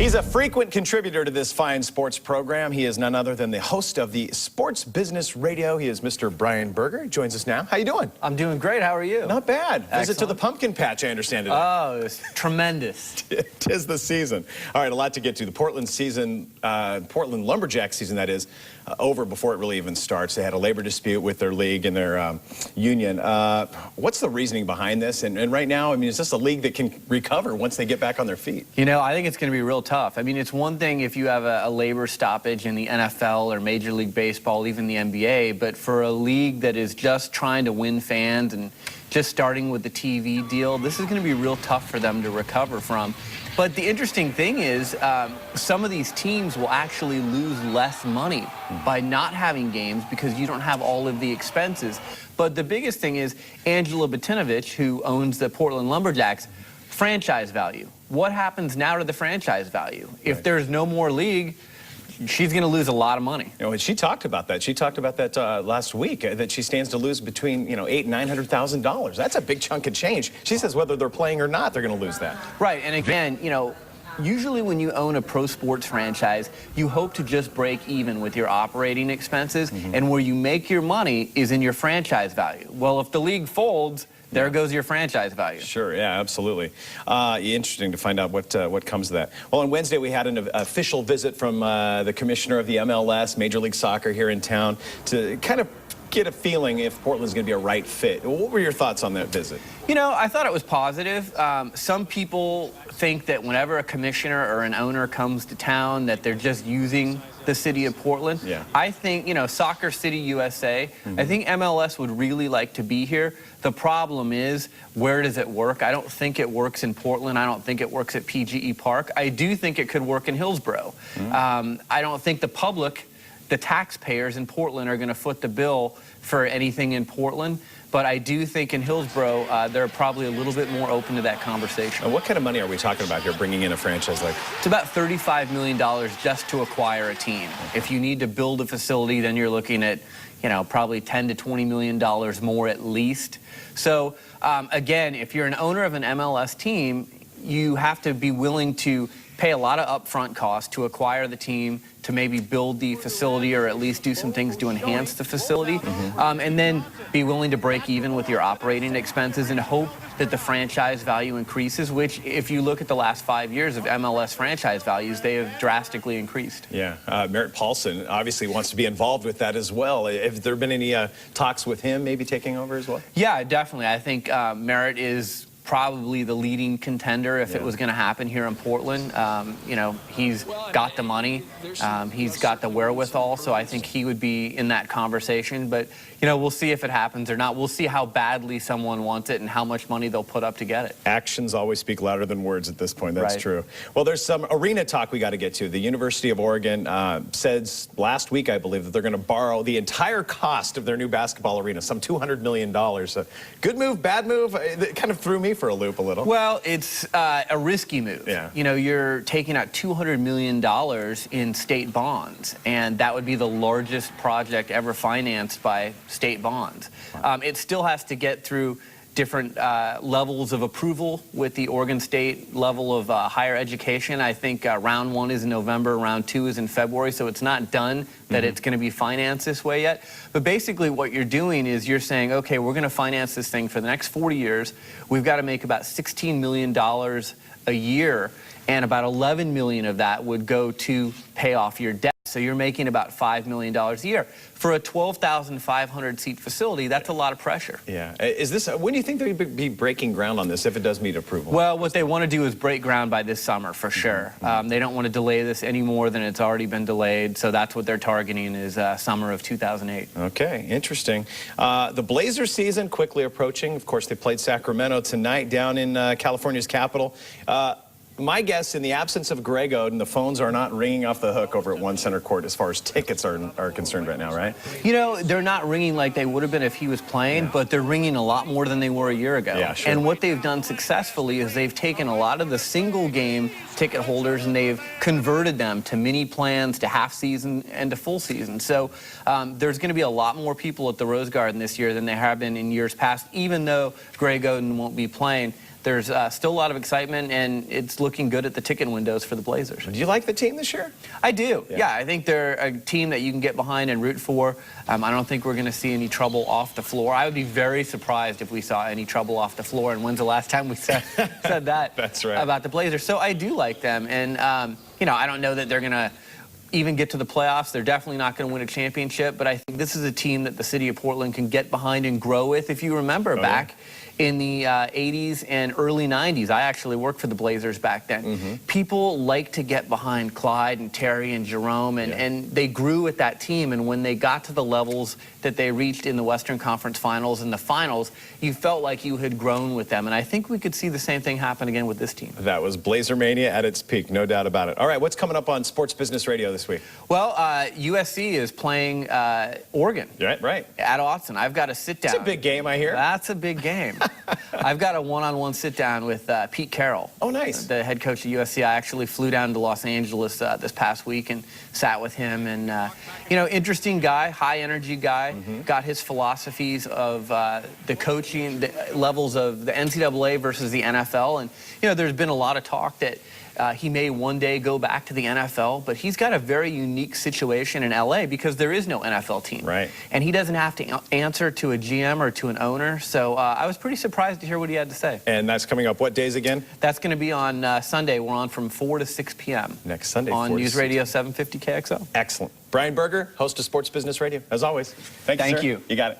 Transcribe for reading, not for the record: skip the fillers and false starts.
He's a frequent contributor to this fine sports program. He is none other than the host of the Sports Business Radio. He is Mr. Brian Berger. He joins us now. How you doing? I'm doing great. How are you? Not bad. Excellent. Visit to the pumpkin patch, I understand it. Oh, it was tremendous. Tis the season. All right, a lot to get to. The Portland season, Portland Lumberjack season, that is, over before it really even starts. They had a labor dispute with their league and their union. What's the reasoning behind this? And right now, I mean, is this a league that can recover once they get back on their feet? You know, I think it's going to be real tough. I mean, it's one thing if you have a labor stoppage in the NFL or Major League Baseball, even the NBA, but for a league that is just trying to win fans and just starting with the TV deal, this is going to be real tough for them to recover from. But the interesting thing is some of these teams will actually lose less money by not having games because you don't have all of the expenses. But the biggest thing is Angela Batinovich, who owns the Portland Lumberjacks, franchise value. What happens now to the franchise value? If there's no more league, she's going to lose a lot of money. You know, and she talked about that. She talked about that last week, that she stands to lose between, $800,000 and $900,000. That's a big chunk of change. She says whether they're playing or not, they're going to lose that. Right, and again, usually when you own a pro sports franchise, you hope to just break even with your operating expenses, and where you make your money is in your franchise value. Well, if the league folds, there goes your franchise value. Sure, yeah, absolutely. Interesting to find out what comes of that. Well, on Wednesday we had an official visit from the commissioner of the MLS, Major League Soccer here in town, to kind of get a feeling if Portland's going to be a right fit. What were your thoughts on that visit? You know, I thought it was positive. Some people think that whenever a commissioner or an owner comes to town that they're just using the city of Portland. Yeah. I think, Soccer City USA, I think MLS would really like to be here. The problem is, where does it work? I don't think it works in Portland. I don't think it works at PGE Park. I do think it could work in Hillsborough. I don't think the public, the taxpayers in Portland, are going to foot the bill for anything in Portland. But I do think in Hillsborough, they're probably a little bit more open to that conversation. And what kind of money are we talking about here, bringing in a franchise like? It's about $35 million just to acquire a team. If you need to build a facility, then you're looking at, probably $10 to $20 million more at least. So, again, if you're an owner of an MLS team, you have to be willing to pay a lot of upfront costs to acquire the team, to maybe build the facility or at least do some things to enhance the facility, and then be willing to break even with your operating expenses and hope that the franchise value increases, which if you look at the last 5 years of MLS franchise values, they have drastically increased. Yeah, Merritt Paulson obviously wants to be involved with that as well. Have there been any talks with him maybe taking over as well? Yeah, definitely. I think Merritt is probably the leading contender if it was going to happen here in Portland. He's got the money, he's got the wherewithal, so I think he would be in that conversation. But, we'll see if it happens or not. We'll see how badly someone wants it and how much money they'll put up to get it. Actions always speak louder than words at this point. That's true. Well, there's some arena talk we got to get to. The University of Oregon says last week, I believe, that they're going to borrow the entire cost of their new basketball arena, some $200 million. Good move, bad move? It kind of threw me for a loop a little. Well, it's a risky move. Yeah. You're taking out $200 million in state bonds, and that would be the largest project ever financed by state bonds. It still has to get through different levels of approval with the Oregon State level of higher education. I think round 1 is in November, round 2 is in February, so it's not done that it's going to be financed this way yet. But basically what you're doing is you're saying, okay, we're going to finance this thing for the next 40 years. We've got to make about $16 million a year, and about $11 million of that would go to pay off your debt. So you're making about $5 million a year. For a 12,500 seat facility, that's a lot of pressure. Yeah. When do you think they'll be breaking ground on this if it does meet approval? Well, what they want to do is break ground by this summer for sure. They don't want to delay this any more than it's already been delayed. So that's what they're targeting, is summer of 2008. Okay, interesting. The Blazers season quickly approaching. Of course, they played Sacramento tonight down in California's capital. My guess, in the absence of Greg Oden, the phones are not ringing off the hook over at One Center Court as far as tickets are concerned right now, right? They're not ringing like they would have been if he was playing, but they're ringing a lot more than they were a year ago. Yeah, sure. And what they've done successfully is they've taken a lot of the single game ticket holders and they've converted them to mini plans, to half season, and to full season. So there's going to be a lot more people at the Rose Garden this year than there have been in years past, even though Greg Oden won't be playing. there's still a lot of excitement, and it's looking good at the ticket windows for the Blazers. Do you like the team this year? I do. Yeah, I think they're a team that you can get behind and root for. I don't think we're going to see any trouble off the floor. I would be very surprised if we saw any trouble off the floor. And when's the last time we said that That's right. about the Blazers? So I do like them. And, I don't know that they're going to even get to the playoffs. They're definitely not going to win a championship. But I think this is a team that the city of Portland can get behind and grow with. If you remember back in the 80s and early 90s. I actually worked for the Blazers back then. People like to get behind Clyde and Terry and Jerome, and they grew with that team. And when they got to the levels that they reached in the Western Conference Finals and the finals, you felt like you had grown with them. And I think we could see the same thing happen again with this team. That was Blazer Mania at its peak, no doubt about it. All right, what's coming up on Sports Business Radio this week? Well, USC is playing Oregon. Right. At Austin. I've got a sit-down. It's a big game, I hear. That's a big game. I've got a one-on-one sit-down with Pete Carroll. Oh, nice. The head coach of USC. I actually flew down to Los Angeles this past week and sat with him. And, interesting guy, high-energy guy. Got his philosophies of the coaching, the levels of the NCAA versus the NFL. And, there's been a lot of talk that he may one day go back to the NFL, but he's got a very unique situation in LA because there is no NFL team. Right. And he doesn't have to answer to a GM or to an owner. So I was pretty surprised to hear what he had to say. And that's coming up what days again? That's going to be on Sunday. We're on from 4 to 6 p.m. Next Sunday. On News Radio 750 KXL. Excellent. Brian Berger, host of Sports Business Radio. As always, thank you, sir. You. You got it.